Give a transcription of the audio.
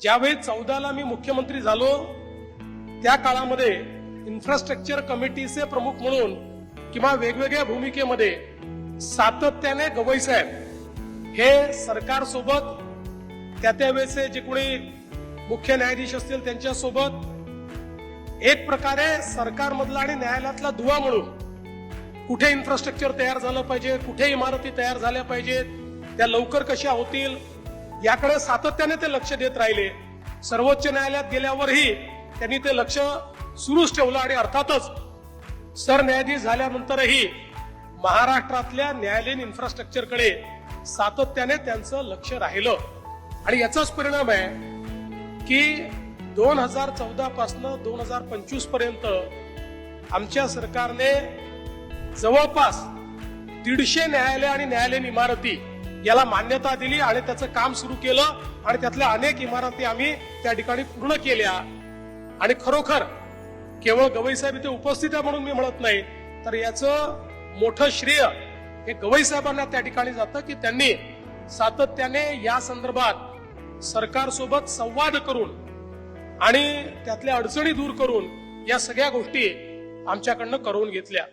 ज्यावेळी 14ला मी मुख्यमंत्री झालो त्या काळामध्ये इन्फ्रास्ट्रक्चर कमिटीचे प्रमुख म्हणून किंवा वेगवेगळ्या भूमिकेमध्ये सातत्याने गवई साहेब हे सरकारसोबत त्यावेळेचे जे कोणी मुख्य न्यायाधीश असतील त्यांच्यासोबत एक प्रकारे सरकारमधला आणि न्यायालयातला दुवा म्हणून कुठे इन्फ्रास्ट्रक्चर तयार झालं पाहिजे, कुठे इमारती तयार झाल्या पाहिजेत, त्या लवकर कशा होतील याकडे सातत्याने ते लक्ष देत राहिले. सर्वोच्च न्यायालयात गेल्यावरही त्यांनी ते लक्ष सुरूच ठेवलं आणि अर्थातच सरन्यायाधीश झाल्यानंतरही महाराष्ट्रातल्या न्यायालयीन इन्फ्रास्ट्रक्चरकडे सातत्याने त्यांचं लक्ष राहिलं. आणि याचाच परिणाम आहे की 2014 पासून 2025 पर्यंत आमच्या सरकारने जवळपास 150 न्यायालय आणि न्यायालयीन इमारती याला मान्यता दिली आणि त्याचं काम सुरू केलं आणि त्यातल्या अनेक इमारती आम्ही त्या ठिकाणी पूर्ण केल्या. आणि खरोखर केवळ गवई साहेब इथे उपस्थित आहे म्हणून मी म्हणत नाही, तर याचं मोठं श्रेय हे गवई साहेबांना त्या ठिकाणी जातं की त्यांनी सातत्याने या संदर्भात सरकारसोबत संवाद करून आणि त्यातल्या अडचणी दूर करून या सगळ्या गोष्टी आमच्याकडनं करून घेतल्या.